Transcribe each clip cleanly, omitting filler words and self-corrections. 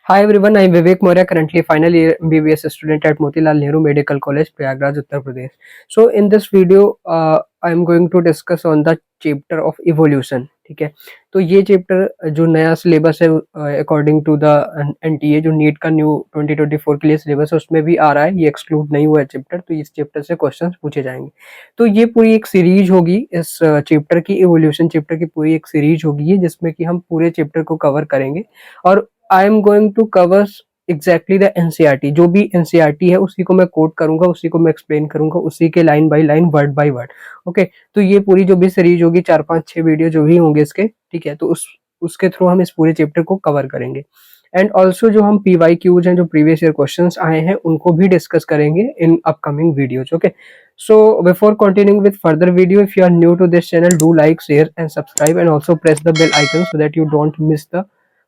Hi everyone, I'm Vivek Maurya, currently final year MBBS student at Motilal Nehru Medical College, Prayagraj, Uttar Pradesh. So in this video, I'm going to discuss on the chapter of evolution. ठीक है, तो ये chapter जो नया syllabus है according to the NTA जो NEET का new 2024 के लिए सिलेबस है उसमें भी आ रहा है, ये एक्सक्लूड नहीं हुआ है चैप्टर, तो इस चैप्टर से क्वेश्चंस पूछे जाएंगे। तो ये पूरी एक सीरीज होगी, इस चैप्टर की इवोल्यूशन चैप्टर की पूरी एक सीरीज होगी जिसमें कि हम पूरे चैप्टर को कवर करेंगे। और I am going to cover exactly the NCERT, जो भी एनसीईआरटी है उसी को मैं कोट करूंगा, उसी को मैं एक्सप्लेन करूंगा, उसी के line by line, word by word. Okay, तो ये पूरी जो भी सीरीज होगी, 4 5 6 वीडियो जो भी होंगे इसके, ठीक है, तो उसके थ्रू हम इस पूरे चैप्टर को कवर करेंगे। एंड ऑल्सो जो हम पीवाईक्यूज हैं, जो प्रीवियस ईयर क्वेश्चंस आए हैं, उनको भी डिस्कस करेंगे in upcoming videos. Okay, so before continuing with further video, if you are new to this channel, do like, share and subscribe, and also press the bell icon so that you don't miss the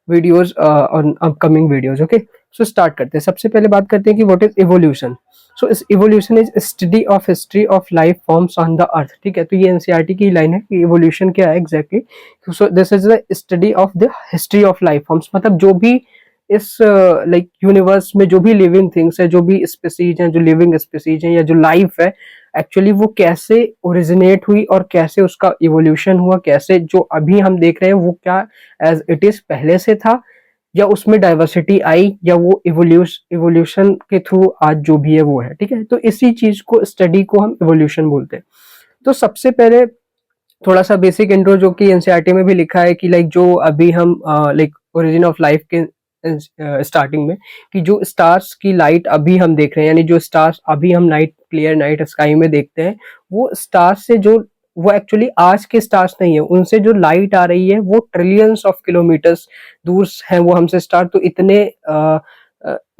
videos on upcoming videos. Okay, so start करते हैं। सबसे पहले बात करते हैं कि what is evolution. So इस evolution is study of history of life forms on the earth. ठीक है, तो ये एनसीईआरटी की लाइन है कि इवोल्यूशन क्या है exactly. So this is the study of the history of life forms, मतलब जो भी इस लाइक यूनिवर्स में जो भी लिविंग थिंग्स है, जो भी स्पीसीज हैं, जो लिविंग स्पीसीज हैं या जो लाइफ है, एक्चुअली वो कैसे ओरिजिनेट हुई और कैसे उसका इवोल्यूशन हुआ, कैसे जो अभी हम देख रहे हैं वो क्या एज इट इज पहले से था, या उसमें डाइवर्सिटी आई, या वो इवोल्यूशन के थ्रू आज जो भी है वो है। ठीक है, तो इसी चीज को, स्टडी को हम इवोल्यूशन बोलते हैं। तो सबसे पहले थोड़ा सा बेसिक इंट्रो, जो कि एनसीईआरटी में भी लिखा है कि लाइक जो अभी हम लाइक ओरिजिन ऑफ लाइफ के स्टार्टिंग में, कि जो स्टार्स की लाइट अभी हम देख रहे हैं, यानी जो स्टार्स अभी हम नाइट, क्लियर नाइट स्काई में देखते हैं, वो स्टार्स से जो, वो एक्चुअली आज के स्टार्स नहीं है, उनसे जो लाइट आ रही है वो ट्रिलियंस ऑफ किलोमीटर्स दूर है वो हमसे स्टार। तो इतने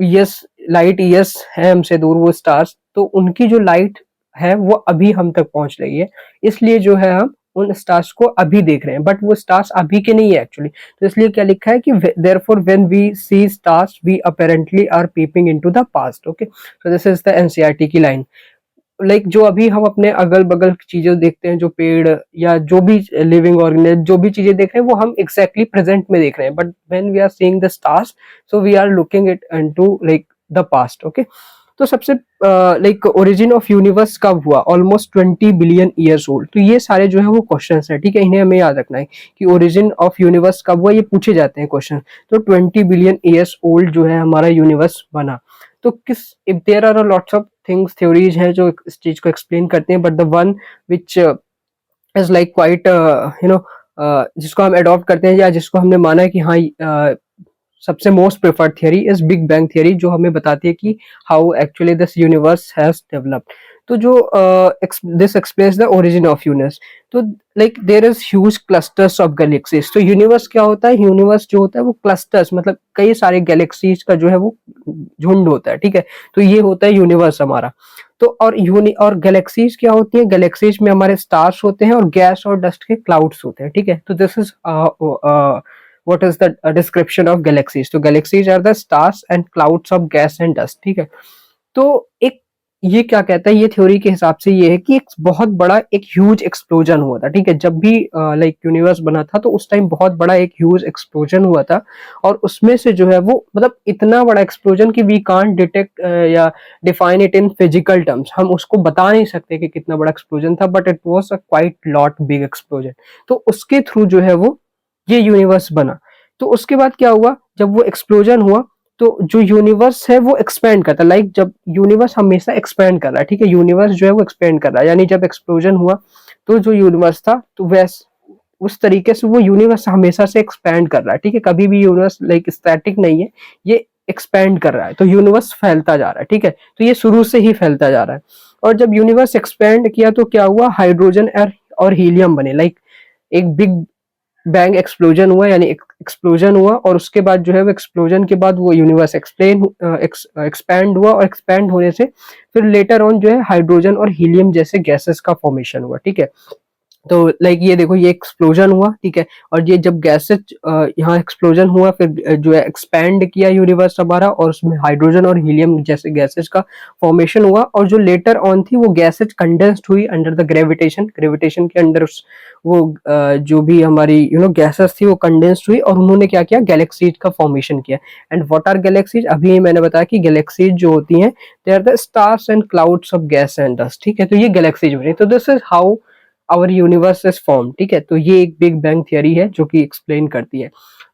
यस, लाइट यस है हमसे दूर वो स्टार्स, तो उनकी जो लाइट है वो अभी हम तक पहुंच रही है, इसलिए जो है हम उन स्टार्स को अभी देख रहे हैं, बट वो स्टार्स अभी के नहीं है एक्चुअली। तो इसलिए क्या लिखा है कि therefore when we see stars we apparently are peeping into the past. Okay, so this is the NCERT की लाइन। लाइक जो अभी हम अपने अगल बगल की चीजें देखते हैं, जो पेड़ या जो भी लिविंग ऑर्गेनिज्म, जो भी चीजें देख रहे हैं वो हम एग्जैक्टली प्रेजेंट में देख रहे हैं, but when we are seeing the stars, so we are looking it into like the past. Okay, तो सबसे लाइक ओरिजिन ऑफ यूनिवर्स कब हुआ, ऑलमोस्ट 20 बिलियन ईयर्स ओल्ड। तो ये सारे जो है वो क्वेश्चंस है, ठीक है, इन्हें हमें याद रखना है कि ओरिजिन ऑफ यूनिवर्स कब हुआ, ये पूछे जाते हैं क्वेश्चन। तो 20 बिलियन ईयर्स ओल्ड जो है हमारा यूनिवर्स बना। तो किस, if there are lots of things, theories हैं जो इस चीज को एक्सप्लेन करते हैं, but the one which is like quite you know, जिसको हम अडॉप्ट करते हैं या जिसको हमने माना है कि हाँ सबसे most preferred theory is big bang theory, जो हमें बताती है कि how actually this universe has developed. तो जो this explains the origin of universe. तो like there is huge clusters of galaxies. तो यूनिवर्स क्या होता है, यूनिवर्स जो होता है वो क्लस्टर्स, मतलब कई सारे गैलेक्सीज का जो है वो झुंड होता है। ठीक है, तो ये होता है यूनिवर्स हमारा। तो और गैलेक्सीज क्या होती है, गैलेक्सीज में हमारे स्टार्स होते हैं और गैस और डस्ट के क्लाउड्स होते हैं। ठीक है, तो this is what is the description of galaxies। तो galaxies are the stars and clouds of gas and dust। ठीक है, तो एक ये क्या कहता है, ये थ्योरी के हिसाब से ये है कि एक बहुत बड़ा, एक ह्यूज एक्सप्लोजन हुआ था। ठीक है, जब भी लाइक यूनिवर्स बना था तो उस टाइम बहुत बड़ा एक ह्यूज एक्सप्लोजन हुआ था, और उसमें से जो है वो, मतलब इतना बड़ा एक्सप्लोजन कि वी कांट डिटेक्ट या define it in physical terms, हम उसको बता नहीं सकते कि कितना बड़ा एक्सप्लोजन था, but it was a quite lot big explosion. तो उसके थ्रू जो है वो ये यूनिवर्स बना। तो उसके बाद क्या हुआ, जब वो एक्सप्लोजन हुआ तो जो यूनिवर्स है वो एक्सपेंड करता है, लाइक जब यूनिवर्स हमेशा एक्सपेंड कर रहा है। ठीक है, यूनिवर्स जो है वो एक्सपेंड कर रहा है, यानी जब एक्सप्लोजन हुआ तो जो यूनिवर्स था, तो वैस उस तरीके से वो यूनिवर्स हमेशा से एक्सपेंड कर रहा है। ठीक है, कभी भी यूनिवर्स लाइक स्टैटिक नहीं है, ये एक्सपेंड कर रहा है, तो यूनिवर्स फैलता जा रहा है। ठीक है, तो ये शुरू से ही फैलता जा रहा है। और जब यूनिवर्स एक्सपेंड किया तो क्या हुआ, हाइड्रोजन और हीलियम बने, लाइक एक बिग बैंग एक्सप्लोजन हुआ, यानी एक्सप्लोजन हुआ, और उसके बाद जो है वो एक्सप्लोजन के बाद वो यूनिवर्स एक्सपैंड हुआ, और एक्सपैंड होने से फिर लेटर ऑन जो है हाइड्रोजन और हीलियम जैसे गैसेस का फॉर्मेशन हुआ। ठीक है, तो लाइक ये देखो, ये एक्सप्लोजन हुआ, ठीक है, और ये जब गैसेज यहाँ एक्सप्लोजन हुआ, फिर जो है एक्सपैंड किया यूनिवर्स हमारा, और उसमें हाइड्रोजन और हीलियम जैसे गैसेज का फॉर्मेशन हुआ, और जो लेटर ऑन थी वो गैसेज कंडेंस्ड हुई अंडर द ग्रेविटेशन, ग्रेविटेशन के अंडर वो जो भी हमारी गैसेस थी वो कंडेंस्ड हुई, और उन्होंने क्या किया, गैलेक्सीज का फॉर्मेशन किया। एंड व्हाट आर गैलेक्सीज, अभी मैंने बताया कि गैलेक्सीज जो होती हैं they are the stars and clouds of gas and dust, ठीक है, तो ये गैलेक्सीज बनी। तो this is how our universe is form, ठीक है, तो ये एक बिग बैंग थियरी है जो कि एक्सप्लेन करती है।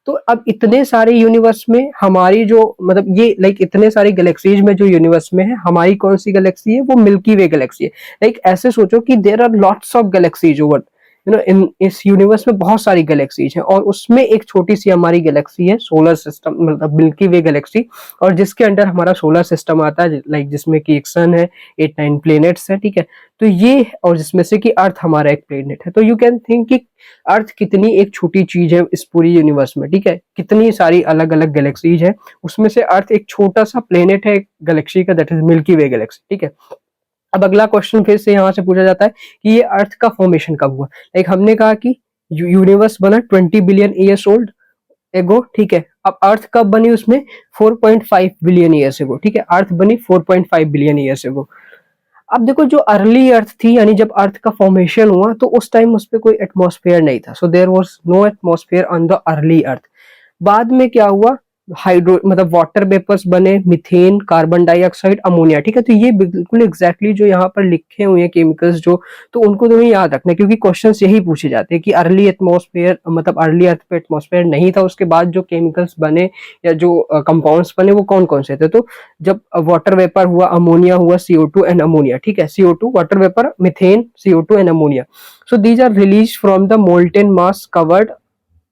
तो अब इतने सारे यूनिवर्स में हमारी जो मतलब ये लाइक इतने सारे गैलेक्सीज में जो यूनिवर्स में है, हमारी कौन सी गैलेक्सी है, वो मिल्की वे गैलेक्सी है। लाइक ऐसे सोचो कि there are lots of galaxies over in इस यूनिवर्स में बहुत सारी गैलेक्सीज हैं, और उसमें एक छोटी सी हमारी गैलेक्सी है, सोलर सिस्टम मतलब मिल्की वे गैलेक्सी, और जिसके अंडर हमारा सोलर सिस्टम आता है, लाइक जिसमें कि एक सन है, 8-9 प्लेनेट्स है, ठीक है, तो ये, और जिसमें से कि अर्थ हमारा एक प्लेनेट है। तो यू कैन थिंक कि अर्थ कितनी एक छोटी चीज है इस पूरी यूनिवर्स में, ठीक है, कितनी सारी अलग अलग गैलेक्सीज है, उसमें से अर्थ एक छोटा सा प्लेनेट है एक गैलेक्सी का, that is milky Way Galaxy, ठीक है। अब अगला क्वेश्चन फिर से यहाँ से पूछा जाता है कि ये अर्थ का फॉर्मेशन कब हुआ। लाइक हमने कहा कि यूनिवर्स बना 20 बिलियन ईयर्स ओल्ड एगो, ठीक है। अब अर्थ कब बनी, उसमें 4.5 बिलियन ईयर्स एगो, ठीक है, अर्थ बनी 4.5 बिलियन ईयर्स एगो। अब देखो, जो अर्ली अर्थ थी, यानी जब अर्थ का फॉर्मेशन हुआ, तो उस टाइम उस पर कोई एटमॉस्फेयर नहीं था, so there was no atmosphere on the early earth. बाद में क्या हुआ, हाइड्रो मतलब वाटर वेपर्स बने, मीथेन, कार्बन डाइऑक्साइड, अमोनिया, ठीक है। तो ये बिल्कुल एग्जैक्टली जो यहाँ पर लिखे हुए हैं केमिकल्स जो, तो उनको तुम्हें याद रखना है, क्योंकि क्वेश्चंस यही पूछे जाते हैं कि अर्ली एटमॉस्फेयर मतलब अर्ली अर्थ पे एटमॉस्फेयर नहीं था, उसके बाद जो केमिकल्स बने या जो कंपाउंड्स बने वो कौन कौन से थे। तो जब वाटर वेपर हुआ, अमोनिया हुआ, CO2 एंड अमोनिया, ठीक है, CO2 water vapour, methane, CO2 and ammonia. So these are release from the molten mass covered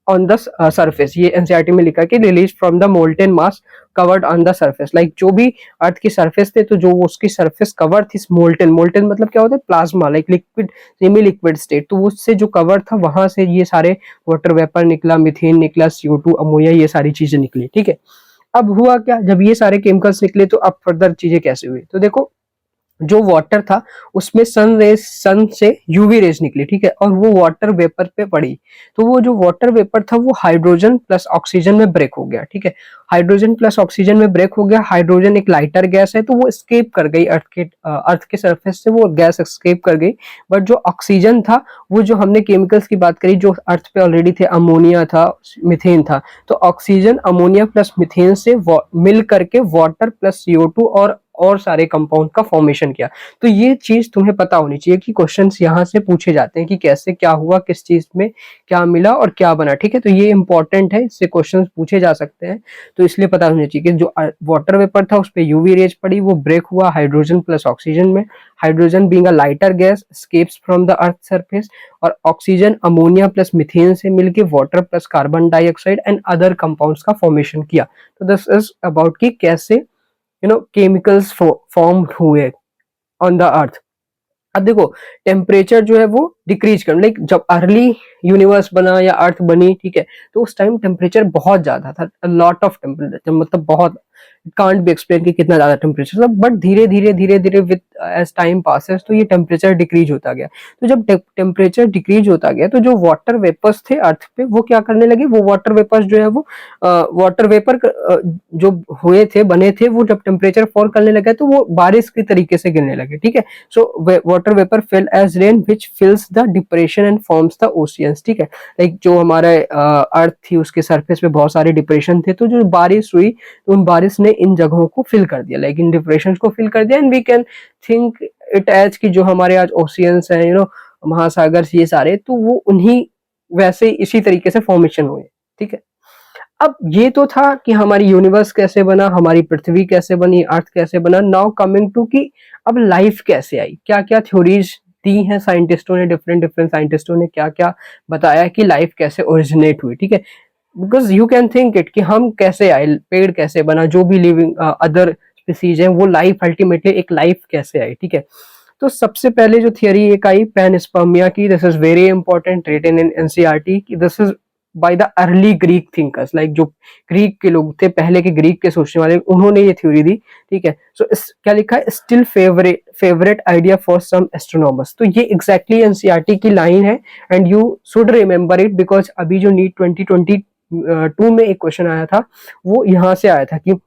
on the surface. ये एनसीईआरटी में लिखा कि release from the molten mass covered on the surface. Like जो भी earth की surface थे, तो जो उसकी सरफेस कवर थी मोल्टेन, मोल्टेन मतलब क्या होता है, plasma, like liquid, semi liquid state, तो उससे जो कवर था वहां से ये सारे वाटर वेपर निकला, मीथेन निकला, CO2, अमोनिया, ये सारी चीजें निकली, ठीक है। अब हुआ क्या, जब ये सारे केमिकल्स निकले तो अब फर्दर चीजें कैसे हुई, तो देखो, जो वाटर था उसमें सन से यूवी रेज निकली, ठीक है, और वो वाटर वेपर पे पड़ी। तो वो जो वाटर वेपर था वो हाइड्रोजन प्लस ऑक्सीजन में ब्रेक हो गया, ठीक है, हाइड्रोजन प्लस ऑक्सीजन में ब्रेक हो गया। हाइड्रोजन एक लाइटर गैस है, तो वो स्केप कर गई अर्थ के सरफेस से, वो गैस स्केप कर गई। बट जो ऑक्सीजन था, वो जो हमने केमिकल्स की बात करी जो अर्थ पे ऑलरेडी थे, अमोनिया था, मीथेन था, तो ऑक्सीजन अमोनिया प्लस मीथेन से मिल करके वाटर प्लस CO2 और सारे कंपाउंड का फॉर्मेशन किया। तो ये चीज तुम्हें पता होनी चाहिए कि क्वेश्चंस यहाँ से पूछे जाते हैं कि कैसे क्या हुआ, किस चीज में क्या मिला और क्या बना, ठीक है, तो ये इंपॉर्टेंट है, इससे क्वेश्चंस पूछे जा सकते हैं। तो इसलिए पता होना चाहिए कि जो वाटर वेपर था उस पर यूवी रेज पड़ी, वो ब्रेक हुआ हाइड्रोजन प्लस ऑक्सीजन में। Hydrogen being a lighter gas scapes from the earth surface, और ऑक्सीजन अमोनिया प्लस मीथेन से मिलकर water plus carbon dioxide and other compounds का फॉर्मेशन किया। तो दिस इज अबाउट कि कैसे केमिकल्स फॉर्म हुए ऑन द अर्थ। अब देखो, टेम्परेचर जो है वो डिक्रीज कर, लाइक जब अर्ली यूनिवर्स बना या अर्थ बनी, ठीक है, तो उस टाइम टेम्परेचर बहुत ज्यादा था, लॉट ऑफ टेम्परेचर, मतलब बहुत, कांट बी एक्सप्लेन कि कितना ज्यादा टेम्परेचर था। बट धीरे धीरे धीरे धीरे विद एज टाइम पासेस तो ये टेम्परेचर डिक्रीज होता गया। तो जब टेम्परेचर डिक्रीज होता गया, तो जो वाटर वेपर्स थे अर्थ पे वो क्या करने लगे, वो वाटर वेपर्स जो है वो वाटर वेपर जो हुए थे, बने थे, वो जब टेम्परेचर फॉल करने लगा तो वो बारिश की तरीके से गिरने लगे, ठीक है। So water vapour fell as rain which fills the depression and forms the oceans, ठीक है। लाइक जो हमारे अर्थ थी उसके सरफेस पे बहुत सारे डिप्रेशन थे, तो जो बारिश हुई तो उन बारिश ने इन जगहों को फिल कर दिया, लाइक इन डिप्रेशन को फिल कर दिया। And we can think it as कि जो हमारे आज ओशियंस हैं, महासागर, ये सारे, तो वो उन्हीं वैसे इसी तरीके से फॉर्मेशन हुए, ठीक है। अब ये तो था कि हमारी यूनिवर्स कैसे बना, हमारी पृथ्वी कैसे बनी, अर्थ कैसे बना। नाउ कमिंग टू कि अब लाइफ कैसे आई, क्या क्या थ्योरीज दी हैं साइंटिस्टों ने, डिफरेंट डिफरेंट साइंटिस्टों ने क्या क्या बताया कि लाइफ कैसे ओरिजिनेट हुई, ठीक है। Because you can think it कि हम कैसे आए, पेड़ कैसे बना, जो भी लिविंग अदर स्पीसीज है, वो लाइफ अल्टीमेटली एक लाइफ कैसे आई, ठीक है। तो सबसे पहले जो थियरी एक आई पैनस्पर्मिया की, this is very important, written in NCERT, कि this is by the early Greek thinkers, like जो ग्रीक के लोग थे, पहले के ग्रीक के सोचने वाले, उन्होंने ये थ्योरी दी, ठीक है। सो क्या लिखा है, still favourite idea for some astronomers. तो ये एग्जैक्टली एनसीईआरटी की लाइन है and you should remember it, because अभी जो नीट 2022 में एक क्वेश्चन आया था वो यहाँ से आया था कि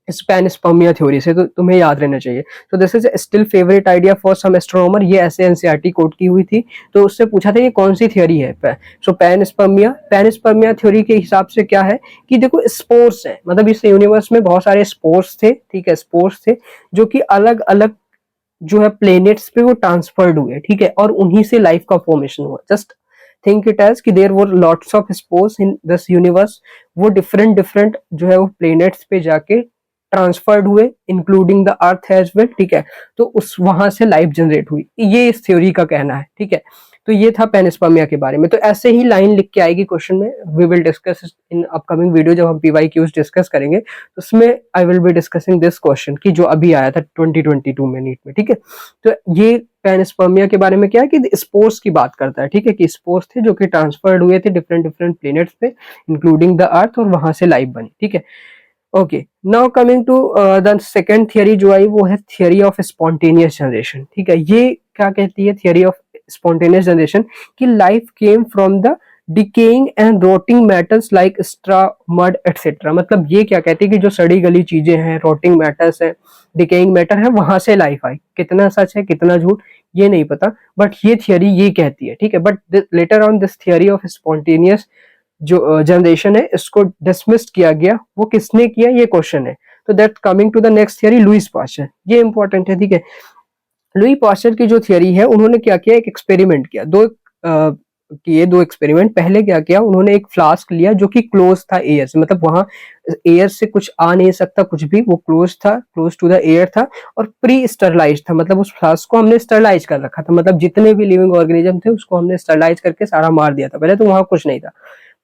स्पेनिस्पर्मिया थ्योरी से, तो तुम्हें याद रहना चाहिए। तो this is still favourite idea for some astronomer, ये ऐसे एनसीईआरटी कोड की हुई थी। तो उससे पूछा था ये कौन सी थ्योरी है। सो पैनस्पर्मिया थ्योरी के हिसाब से क्या है कि देखो स्पोर्स है, मतलब इस यूनिवर्स में बहुत सारे स्पोर्स थे, ठीक है, स्पोर्स थे जो कि अलग अलग जो है प्लेनेट्स पे वो ट्रांसफर्ड हुए, ठीक है, और उन्हीं से लाइफ का फॉर्मेशन हुआ। जस्ट थिंक इट एज कि there were lots of spores in this universe, वो डिफरेंट डिफरेंट जो है वो प्लेनेट्स पे जाके ट्रांसफर्ड हुए, including the earth as well, ठीक है। तो उस वहां से लाइफ जनरेट हुई, ये इस थ्योरी का कहना है, ठीक है। तो ये था पेनिस्पर्मिया के बारे में। तो ऐसे ही लाइन लिख के आएगी क्वेश्चन में, we will discuss in upcoming video, जब हम पीवाईक्यूज डिस्कस करेंगे तो उसमें I will be discussing this question की जो अभी आया था 2022 में नीट में, ठीक है। तो ये पेनिस्पर्मिया के बारे में क्या है कि स्पोर्स की बात करता है, ठीक है, कि स्पोर्स थे जो कि ट्रांसफर्ड हुए थे डिफरेंट डिफरेंट प्लेनेट्स पे, इंक्लूडिंग द अर्थ, और वहां से लाइफ बनी, ठीक है। Okay, now coming to the second theory जो आई, वो है थियरी ऑफ स्पॉन्टेनियस जनरेशन, ठीक है। ये क्या कहती है थियरी ऑफ स्पॉन्टेनियस जनरेशन, कि life came from the decaying and rotting matters like straw, mud etcetera. मतलब ये क्या कहती है कि जो सड़ी गली चीजें हैं, रोटिंग मैटर्स है, डिकेइंग मैटर है, वहां से लाइफ आई। कितना सच है कितना झूठ ये नहीं पता, बट ये थियरी ये कहती है, ठीक है। But later on this theory of spontaneous जो जनरेशन है इसको डिसमिस्ड किया गया। वो किसने किया, ये क्वेश्चन है। तो that coming to the next theory, Louis Pasteur, ये इंपॉर्टेंट है, ठीक है। लुई पास्चर की जो थियरी है, उन्होंने क्या किया, एक एक्सपेरिमेंट किया, दो एक्सपेरिमेंट। पहले क्या किया, उन्होंने एक फ्लास्क लिया जो कि क्लोज था एयर से, मतलब वहां एयर से कुछ आ नहीं सकता कुछ भी, वो क्लोज था, क्लोज टू द एयर था, और प्री स्टरलाइज था, मतलब उस फ्लास्क को हमने स्टरलाइज कर रखा था, मतलब जितने भी लिविंग ऑर्गेनिज्म थे उसको हमने स्टरलाइज करके सारा मार दिया था। पहले तो वहां कुछ नहीं था,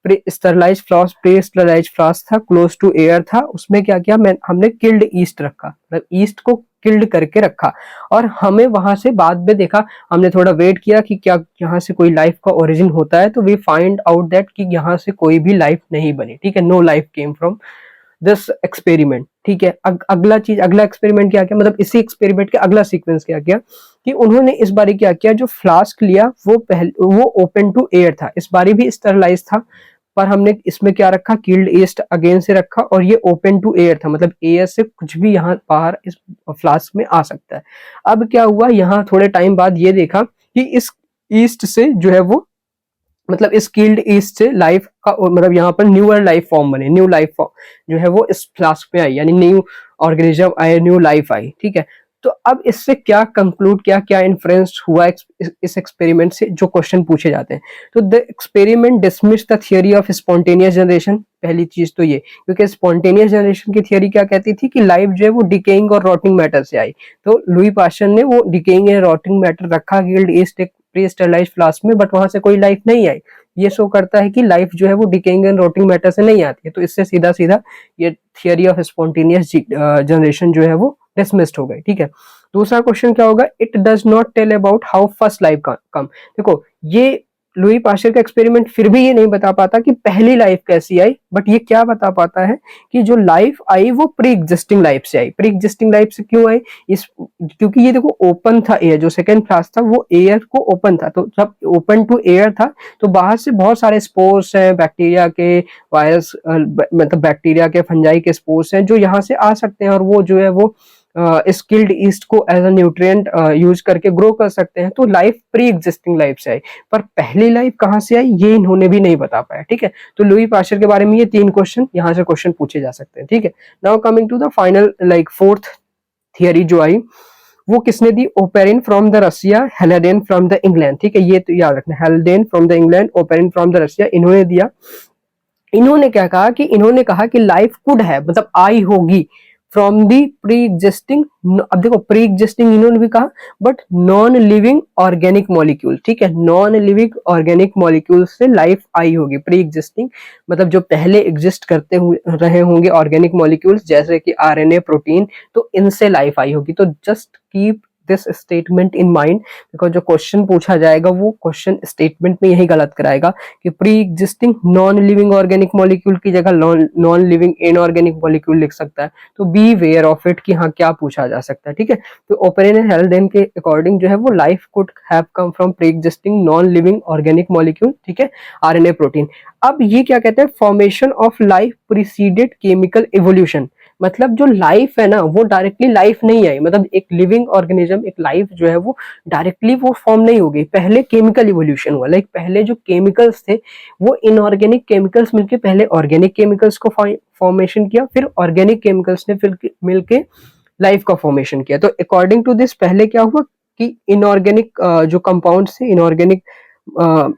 प्री स्टरलाइज फ्लास्क था, क्लोज टू एयर था। उसमें क्या किया, हमने किल्ड ईस्ट रखा, मतलब ईस्ट को किल्ड करके रखा, और हमें वहां से बाद में देखा, हमने थोड़ा वेट किया कि क्या यहाँ से कोई लाइफ का ओरिजिन होता है, तो वी फाइंड आउट दैट कि यहाँ से कोई भी लाइफ नहीं बनी, ठीक है, no life came from this experiment, ठीक है। अगला एक्सपेरिमेंट क्या किया, मतलब इसी एक्सपेरिमेंट के अगला सीक्वेंस क्या किया कि उन्होंने इस बारी क्या किया, जो फ्लास्क लिया वो ओपन टू एयर था, इस बारी भी स्टरलाइज था, पर हमने इसमें क्या रखा, किल्ड ईस्ट अगेन से रखा, और ये ओपन टू एयर था, मतलब एयर से कुछ भी यहाँ बाहर इस फ्लास्क में आ सकता है। अब क्या हुआ, यहाँ थोड़े टाइम बाद ये देखा कि इस ईस्ट से जो है वो, मतलब इस किल्ड ईस्ट से लाइफ का, मतलब यहाँ पर न्यूअर लाइफ फॉर्म बने, न्यू लाइफ फॉर्म जो है वो इस फ्लास्क में आई, यानी न्यू ऑर्गेनिज्म आए, न्यू लाइफ आई, ठीक है। तो अब इससे क्या कंक्लूड किया, क्या इन्फ्लुएंस हुआ इस एक्सपेरिमेंट से, जो क्वेश्चन पूछे जाते हैं। तो the experiment dismiss the theory of spontaneous generation, पहली चीज तो ये, क्योंकि स्पॉन्टेनियस जनरेशन की थियरी क्या कहती थी कि लाइफ जो है वो डिकेइंग और रॉटिंग मैटर से आई। तो लुई पास्चर ने वो डिकेइंग एंड रॉटिंग मैटर रखा गिल्ड ईस्ट एक प्री स्टरलाइज्ड फ्लास्क में, बट वहां से कोई लाइफ नहीं आई। ये शो करता है कि लाइफ जो है वो डिकेइंग एंड रोटिंग मैटर से नहीं आती है। तो इससे सीधा सीधा ये थियरी ऑफ स्पॉन्टेनियस जनरेशन जो है वो डिसमिस्ड हो गई, ठीक है। दूसरा क्वेश्चन क्या होगा, it does not tell about how first life came. देखो, ये लुई पास्चर का एक्सपेरिमेंट फिर भी ये नहीं बता पाता कि पहली लाइफ कैसी आई, बट ये क्या बता पाता है कि जो लाइफ आई वो प्री एग्जिस्टिंग लाइफ से आई। प्री एग्जिस्टिंग लाइफ से क्यों आई, इस क्योंकि ये देखो ओपन था एयर, जो सेकंड फ्लास्क था वो एयर को ओपन था, तो जब ओपन टू एयर था तो बाहर से बहुत सारे स्पोर्स हैं, बैक्टीरिया के, वायरस, मतलब बैक्टीरिया के, फंजाई के स्पोर्स हैं जो यहाँ से आ सकते हैं, और वो जो है वो स्किल्ड ईस्ट को एज अ न्यूट्रिएंट यूज करके ग्रो कर सकते हैं। तो लाइफ प्री एग्जिस्टिंग लाइफ से आई, पर पहली लाइफ कहाँ से आई ये इन्होंने भी नहीं बता पाया, ठीक है। तो लुई पास्चर के बारे में ये 3 क्वेश्चन यहाँ से क्वेश्चन पूछे जा सकते हैं, ठीक है। Now coming to the final, like fourth theory जो आई, वो किसने दी, Oparin from the Russia, Haldane from the England, ठीक है। ये तो याद रखना, Haldane from the England, Oparin from the Russia, इन्होंने दिया। इन्होंने क्या कहा कि इन्होंने कहा कि लाइफ कुड है, मतलब आई होगी फ्रॉम दी प्री एग्जिस्टिंग, अब देखो प्री एग्जिस्टिंग इन्होंने भी कहा, but non living organic molecule, ठीक है, नॉन लिविंग ऑर्गेनिक मॉलिक्यूल से लाइफ आई होगी प्री एग्जिस्टिंग, मतलब जो पहले एग्जिस्ट करते हुए रहे होंगे ऑर्गेनिक मॉलिक्यूल्स, जैसे कि आरएनए, प्रोटीन, तो इनसे लाइफ आई होगी। तो just keep this statement in mind, because जो क्वेश्चन पूछा जाएगा वो क्वेश्चन स्टेटमेंट में यही गलत कराएगा कि pre existing non living organic molecule की जगह नॉन लिविंग इनऑर्गेनिक मॉलिक्यूल लिख सकता है। तो बी वेयर ऑफ इट कि हाँ क्या पूछा जा सकता है, ठीक है। तो ओपेरिन एंड हेल्डेन के अकॉर्डिंग जो है वो life could have come from pre existing non living organic molecule, ठीक है, आरएनए प्रोटीन। अब ये क्या कहते हैं, formation of life preceded chemical evolution. मतलब जो लाइफ है ना वो डायरेक्टली लाइफ नहीं आई, मतलब एक लिविंग ऑर्गेनिज्म, एक लाइफ जो है वो डायरेक्टली वो फॉर्म नहीं हो गई, पहले केमिकल इवोल्यूशन हुआ। लाइक पहले जो केमिकल्स थे वो इनऑर्गेनिक केमिकल्स मिलके पहले ऑर्गेनिक केमिकल्स को फॉर्मेशन किया, फिर ऑर्गेनिक केमिकल्स ने फिर मिलके लाइफ का फॉर्मेशन किया। तो अकॉर्डिंग टू दिस पहले क्या हुआ कि इनऑर्गेनिक जो कंपाउंड्स थे, इनऑर्गेनिक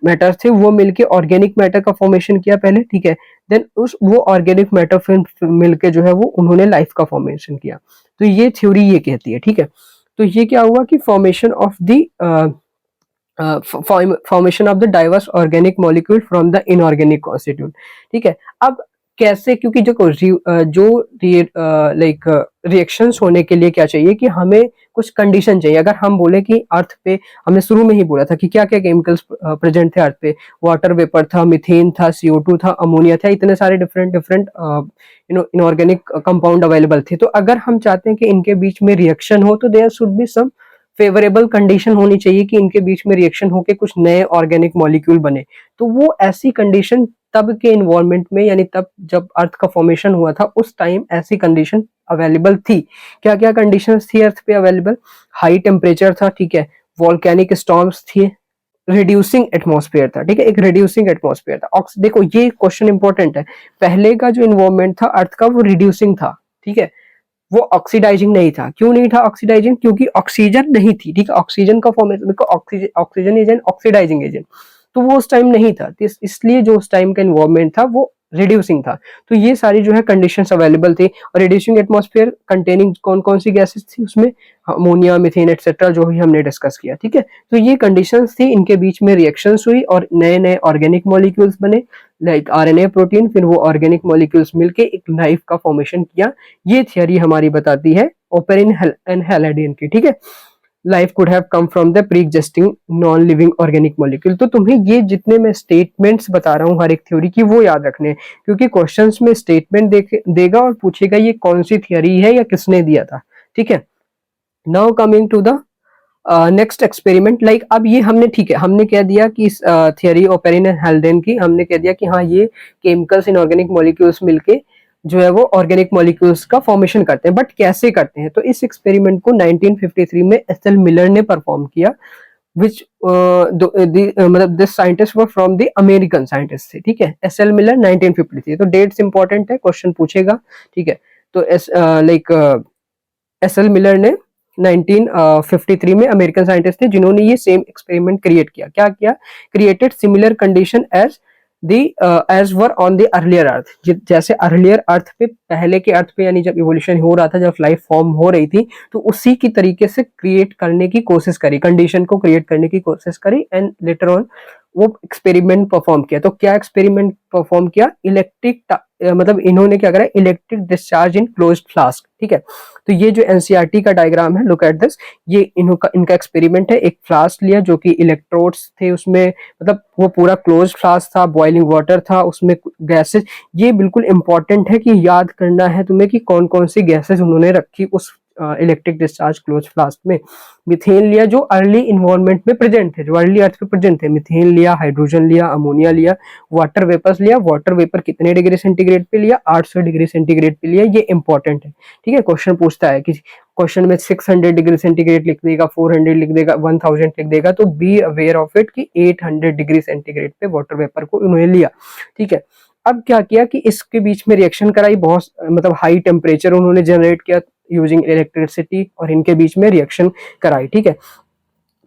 मैटर थे, वो मिलके ऑर्गेनिक मैटर का फॉर्मेशन किया पहले, ठीक है। देन उस वो ऑर्गेनिक मैटर फिर मिलके जो है वो उन्होंने लाइफ का फॉर्मेशन किया। तो ये थ्योरी ये कहती है, ठीक है। तो ये क्या हुआ कि formation of the formation of the diverse organic molecule from the inorganic constitute, ठीक है। अब कैसे, क्योंकि जो लाइक रिएक्शंस होने के लिए क्या चाहिए कि हमें कुछ कंडीशन चाहिए। अगर हम बोले कि अर्थ पे, हमने शुरू में ही बोला था कि क्या क्या केमिकल्स प्रेजेंट थे अर्थ पे, वाटर वेपर था, मीथेन था, CO2 था, अमोनिया था, इतने सारे different different inorganic compound available थे। तो अगर हम चाहते हैं कि इनके बीच में रिएक्शन हो तो there should be some favourable condition होनी चाहिए कि इनके बीच में रिएक्शन होके कुछ नए ऑर्गेनिक मॉलिक्यूल बने। तो वो ऐसी कंडीशन तब के इन्वायरमेंट में, यानी तब जब अर्थ का फॉर्मेशन हुआ था उस टाइम ऐसी कंडीशन अवेलेबल थी। क्या क्या कंडीशंस थी अर्थ पे अवेलेबल? हाई टेम्परेचर था, ठीक है, वॉल्केनिक स्टॉर्म्स थे, रिड्यूसिंग एटमॉस्फेयर था, ठीक है, एक रिड्यूसिंग एटमॉस्फेयर था। देखो ये क्वेश्चन इंपॉर्टेंट है, पहले का जो इन्वायरमेंट था अर्थ का वो रिड्यूसिंग था, ठीक है, वो ऑक्सीडाइजिंग नहीं था। क्यों नहीं था ऑक्सीडाइजिंग? क्योंकि ऑक्सीजन नहीं थी, ठीक है। ऑक्सीजन का formation, oxygen is an oxidising agent, तो वो उस टाइम नहीं था, तो इसलिए जो उस टाइम का एनवायरनमेंट था वो रिड्यूसिंग था। तो ये सारी जो है कंडीशंस अवेलेबल थी। और रिड्यूसिंग एटमॉस्फेयर कंटेनिंग कौन कौन सी गैसेस थी उसमें? अमोनिया, मीथेन एटसेट्रा, जो भी हमने डिस्कस किया, ठीक है। तो ये कंडीशंस थी, इनके बीच में रिएक्शंस हुई और नए नए ऑर्गेनिक मॉलिक्यूल्स बने, लाइक आरएनए प्रोटीन, फिर वो ऑर्गेनिक मॉलिक्यूल्स मिलके एक लाइफ का फॉर्मेशन किया। ये थियरी हमारी बताती है ओपेरिन एंड हेलाडियन की, ठीक है। Life could have come from the pre existing non living organic molecule. तो तुम्हें ये जितने मैं स्टेटमेंट्स बता रहा हूँ हर एक थ्योरी की वो याद रखने हैं, क्योंकि क्वेश्चंस में स्टेटमेंट देगा और पूछेगा ये कौन सी थियरी है या किसने दिया था, ठीक है। Now coming to the next experiment. Like अब ये हमने, ठीक है, हमने कह दिया कि थियरी ओपेरिन एंड हेल्डेन की, हमने कह दिया कि हाँ ये केमिकल्स इनऑर्गेनिक मॉलिक्यूल्स मिलके जो है वो ऑर्गेनिक मॉलिक्यूल्स का फॉर्मेशन करते हैं। बट कैसे करते हैं? तो इस एक्सपेरिमेंट को 1953 में एसएल मिलर ने परफॉर्म किया, विच मतलब this scientist were from the American scientist थे, ठीक है। एसएल मिलर 1953, तो डेट्स इंपॉर्टेंट है, क्वेश्चन पूछेगा, ठीक है। तो एसएल मिलर ने 1953 में अमेरिकन साइंटिस्ट थे जिन्होंने ये सेम एक्सपेरिमेंट क्रिएट किया। क्या किया? Created similar condition as as were on the earlier earth. जैसे अर्लियर अर्थ पे, पहले के अर्थ पे, यानी जब इवोल्यूशन हो रहा था, जब लाइफ फॉर्म हो रही थी, तो उसी की तरीके से क्रिएट करने की कोशिश करी, कंडीशन को क्रिएट करने की कोशिश करी, एंड लेटर ऑन वो एक्सपेरिमेंट परफॉर्म किया। तो क्या एक्सपेरिमेंट परफॉर्म किया? इलेक्ट्रिक, मतलब इन्होंने क्या करा, electric discharge in closed flask, ठीक है। तो ये जो एनसीईआरटी का डायग्राम है, लुक एट दिस, ये इनका एक्सपेरिमेंट है। एक फ्लास्क लिया जो कि इलेक्ट्रोड्स थे उसमें, मतलब वो पूरा क्लोज्ड फ्लास्क था, बॉइलिंग वाटर था, उसमें गैसेस। ये बिल्कुल इंपॉर्टेंट है कि याद करना है तुम्हें कि कौन कौन सी गैसेस उन्होंने रखी उस इलेक्ट्रिक डिस्चार्ज क्लोज फ्लास्क में। मिथेन लिया जो अर्ली इन्वायरमेंट में प्रेजेंट थे, जो अर्ली अर्थ पे प्रेजेंट थे। मिथेन लिया, हाइड्रोजन लिया, अमोनिया लिया, वाटर वेपर्स लिया। वाटर वेपर कितने डिग्री सेंटीग्रेड पे लिया? 800 डिग्री सेंटीग्रेड पे लिया। ये इंपॉर्टेंट है, ठीक है। क्वेश्चन पूछता है कि क्वेश्चन में 600 डिग्री सेंटीग्रेड लिख देगा, 400 लिख देगा, 1000 लिख देगा, तो बी अवेयर ऑफ इट कि 800 डिग्री सेंटीग्रेड पे वाटर वेपर को उन्होंने लिया, ठीक है। अब क्या किया कि इसके बीच में रिएक्शन कराई, बहुत मतलब हाई टेम्परेचर उन्होंने जनरेट किया यूजिंग इलेक्ट्रिसिटी, और इनके बीच में रिएक्शन कराई, ठीक है।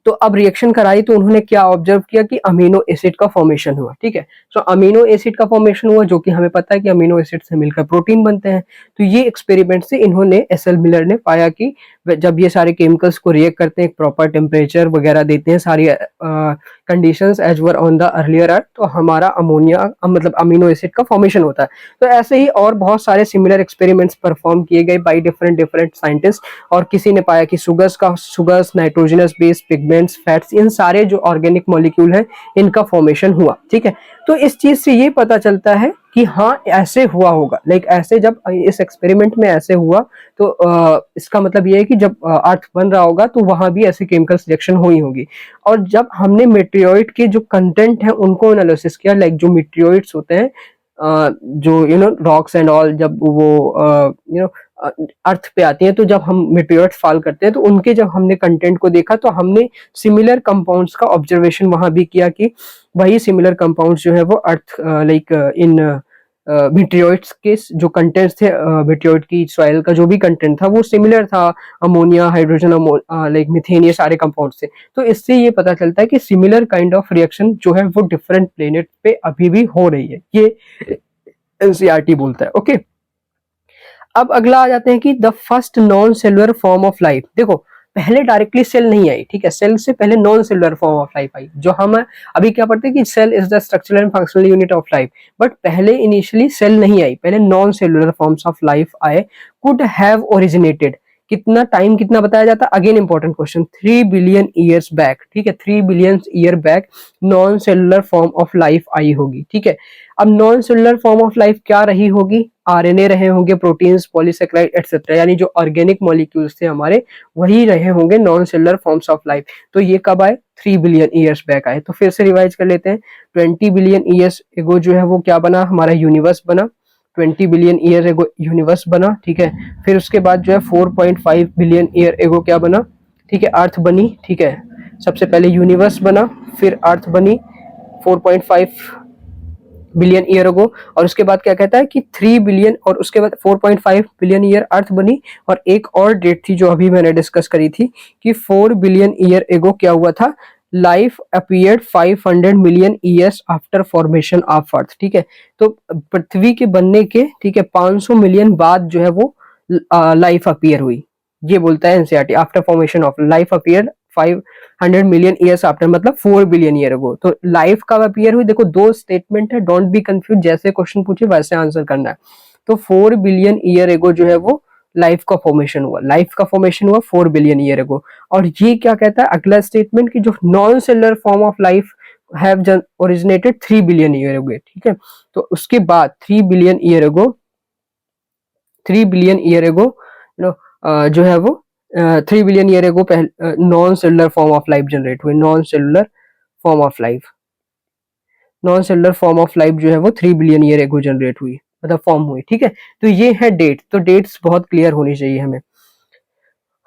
तो अब रिएक्शन कराई तो उन्होंने क्या ऑब्जर्व किया कि अमीनो एसिड का फॉर्मेशन हुआ, ठीक है। सो अमीनो एसिड का फॉर्मेशन हुआ, जो कि हमें पता है कि अमीनो एसिड से मिलकर प्रोटीन बनते हैं। तो ये एक्सपेरिमेंट से इन्होंने, एसएल मिलर ने पाया कि जब ये सारे केमिकल्स को रिएक्ट करते हैं, एक प्रॉपर टेम्परेचर वगैरह देते हैं, सारी conditions as were on the earlier earth, तो हमारा अमोनिया मतलब अमीनो एसिड का फॉर्मेशन होता है। तो ऐसे ही और बहुत सारे सिमिलर एक्सपेरिमेंट्स परफॉर्म किए गए बाय डिफरेंट डिफरेंट साइंटिस्ट, और किसी ने पाया कि sugars, nitrogenous base, pigments, fats, इन सारे जो ऑर्गेनिक मॉलिक्यूल हैं इनका फॉर्मेशन हुआ। ठीक है, तो इस चीज से ये पता चलता है कि हाँ ऐसे हुआ होगा, लाइक ऐसे जब इस एक्सपेरिमेंट में ऐसे हुआ तो इसका मतलब ये है कि जब अर्थ बन रहा होगा तो वहां भी ऐसे केमिकल्स रिएक्शन हुई होगी। और जब हमने मेटेरियोइड के जो कंटेंट है उनको एनालिसिस किया, लाइक जो मेटेरियोइड्स होते हैं, जो रॉक्स एंड ऑल, जब वो अर्थ पे आती हैं, तो जब हम मेटेरियोइड्स फॉल करते हैं तो उनके जब हमने कंटेंट को देखा तो हमने सिमिलर कंपाउंड्स का ऑब्जर्वेशन वहां भी किया कि वही सिमिलर कंपाउंड्स जो है वो अर्थ लाइक इन मेटेरियोइड्स के जो कंटेंट्स थे, मेटेरियोइड की सॉइल का जो भी कंटेंट था वो सिमिलर था, अमोनिया, हाइड्रोजन, लाइक मीथेन, ये सारे कंपाउंड्स थे। तो इससे ये पता चलता है कि सिमिलर काइंड ऑफ रिएक्शन जो है वो डिफरेंट प्लेनेट पे अभी भी हो रही है, ये एनसीईआरटी बोलता है। ओके, अब अगला आ जाते हैं कि the first non cellular form of life. देखो, पहले डायरेक्टली सेल नहीं आई, ठीक है, सेल से पहले non cellular form of life आई, जो हम अभी क्या पढ़ते हैं कि cell is the structural and functional unit of life, but पहले इनिशियली सेल नहीं आई, पहले non cellular forms of life आए, कुड हैव ओरिजिनेटेड। कितना टाइम कितना बताया जाता है, again important question, 3 billion years back, ठीक है, 3 billion year back non cellular form of life आई होगी। ठीक है, अब non cellular form of life क्या रही होगी, आरएनए रहे होंगे, प्रोटीन्स, पॉलीसेकेराइड एटसेट्रा, यानी जो ऑर्गेनिक मॉलिक्यूल्स थे हमारे वही रहे होंगे non cellular forms of life. तो ये कब आए, 3 बिलियन ईयर्स बैक आए। तो फिर से रिवाइज कर लेते हैं, 20 बिलियन ईयर्स एगो जो है वो क्या बना, हमारा यूनिवर्स बना, 20 बिलियन ईयर एगो यूनिवर्स बना। ठीक है, फिर उसके बाद जो है 4.5 बिलियन ईयर एगो क्या बना, ठीक है, अर्थ बनी। ठीक है, सबसे पहले यूनिवर्स बना, फिर अर्थ बनी 4.5 बिलियन ईयर अगो, और उसके बाद क्या कहता है कि 3 बिलियन, और उसके बाद 4.5 बिलियन ईयर अर्थ बनी, और एक और डेट थी जो अभी मैंने डिस्कस करी थी कि 4 बिलियन ईयर एगो क्या हुआ था, life appeared 500 million years after formation of earth. ठीक है, तो पृथ्वी के बनने के, ठीक है, 500 मिलियन बाद जो है वो लाइफ अपीयर हुई, ये बोलता है NCERT, after formation of life appear 500 million years after, मतलब 4 बिलियन ईयर अगो। तो लाइफ कब अपीयर हुई, देखो दो स्टेटमेंट है, डोंट बी कंफ्यूज, जैसे क्वेश्चन पूछे वैसे आंसर करना है। तो 4 बिलियन ईयर एगो जो है वो लाइफ का फॉर्मेशन हुआ, लाइफ का फॉर्मेशन हुआ 4 बिलियन ईयर एगो। और ये क्या कहता है अगला स्टेटमेंट कि जो non cellular form of life have originated 3 billion year एगो। ठीक है, तो उसके बाद 3 बिलियन ईयर एगो, 3 बिलियन ईयर एगो जो है वो 3 billion year ago non cellular form of life generate हुई, non cellular form of life, non cellular form of life जो है वो 3 बिलियन ईयर एगो जनरेट हुई, मतलब फॉर्म हुई। ठीक है, तो ये है डेट, तो डेट्स बहुत क्लियर होनी चाहिए हमें।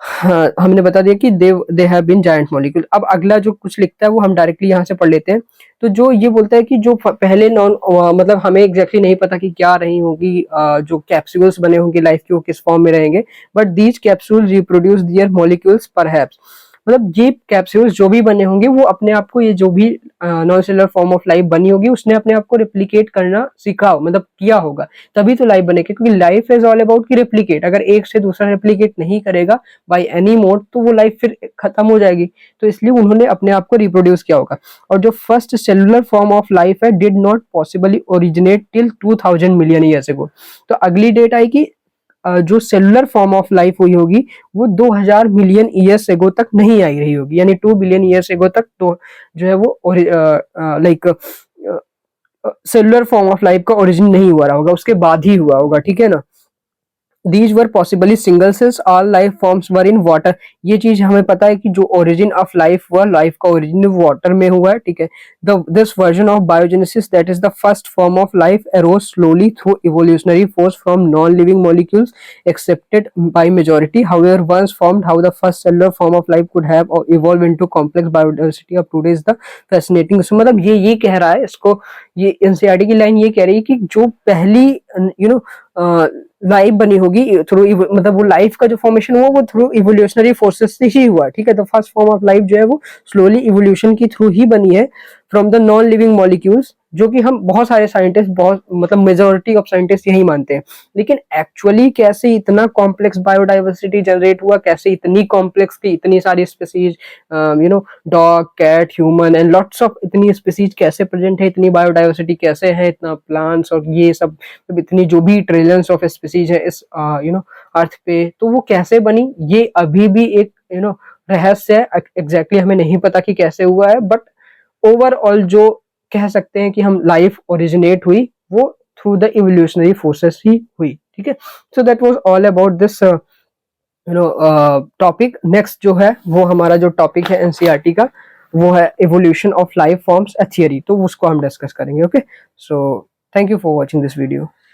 हाँ, हमने बता दिया कि they have been giant molecule. अब अगला जो कुछ लिखता है वो हम डायरेक्टली यहाँ से पढ़ लेते हैं। तो जो ये बोलता है कि जो पहले नॉन मतलब हमें एग्जैक्टली नहीं पता कि क्या रही होगी, जो कैप्सूल्स बने होंगे लाइफ के वो किस फॉर्म में रहेंगे, but these capsule reproduce their molecules perhaps, मतलब ये कैप्सूल्स जो भी बने होंगे वो अपने आप को, ये जो भी non cellular form of life बनी होगी उसने अपने आप को रेप्लिकेट करना सीखा, मतलब किया होगा, तभी तो लाइफ बनेगी, क्योंकि लाइफ इज ऑल अबाउट की रेप्लिकेट। अगर एक से दूसरा रेप्लिकेट नहीं करेगा बाय एनी मोड तो वो लाइफ फिर खत्म हो जाएगी, तो इसलिए उन्होंने अपने आप को रिप्रोड्यूस किया होगा। और जो first cellular form of life है did not possibly originate till 2000 million years ago. तो अगली डेट आएगी जो सेलुलर फॉर्म ऑफ लाइफ हुई होगी वो 2000 मिलियन ईयर्स एगो तक नहीं आई रही होगी, यानी 2 बिलियन ईयर्स एगो तक तो जो है वो like cellular form of life का ओरिजिन नहीं हुआ रहा होगा, उसके बाद ही हुआ होगा। ठीक है ना, These were possibly single cells, all life forms were in water। ये चीज हमें पता है कि जो origin of life हुआ, लाइफ का origin water में हुआ है। ठीक है, this version of biogenesis, that is the first form of life, arose slowly through evolutionary force from non-living molecules accepted by majority, however once formed, how the first cellular form of life could have evolved into complex biodiversity of today is the fascinating। so मतलब ये कह रहा है, इसको ये NCERT की line ये कह रही है कि जो पहली लाइफ बनी होगी थ्रू, मतलब वो लाइफ का जो फॉर्मेशन हुआ वो थ्रू इवोल्यूशनरी फोर्सेस से ही हुआ। ठीक है, तो फर्स्ट फॉर्म ऑफ लाइफ जो है वो स्लोली इवोल्यूशन की थ्रू ही बनी है from the non living molecules जो कि हम बहुत सारे साइंटिस्ट, बहुत मतलब मेजॉरिटी ऑफ साइंटिस्ट यही मानते हैं। लेकिन एक्चुअली कैसे इतना कॉम्प्लेक्स बायोडाइवर्सिटी जनरेट हुआ, कैसे इतनी कॉम्प्लेक्स की इतनी सारी species, dog, cat, human and lots of इतनी स्पीसीज कैसे प्रेजेंट है, इतनी बायोडाइवर्सिटी कैसे है, इतना प्लांट्स और ये सब इतनी जो भी ट्रिलियंस ऑफ स्पीसीज है इस अर्थ पे, तो वो कैसे बनी, ये अभी भी एक रहस्य है। एग्जैक्टली हमें नहीं पता कि कैसे हुआ है, बट ओवरऑल जो कह सकते हैं कि हम लाइफ ओरिजिनेट हुई वो थ्रू द इवोल्यूशनरी फोर्सेस ही हुई। ठीक है, so that was all about this topic. Next जो है वो हमारा जो टॉपिक है एनसीईआरटी का, वो है evolution of life forms a theory, तो उसको हम डिस्कस करेंगे। Okay, so thank you for watching this video.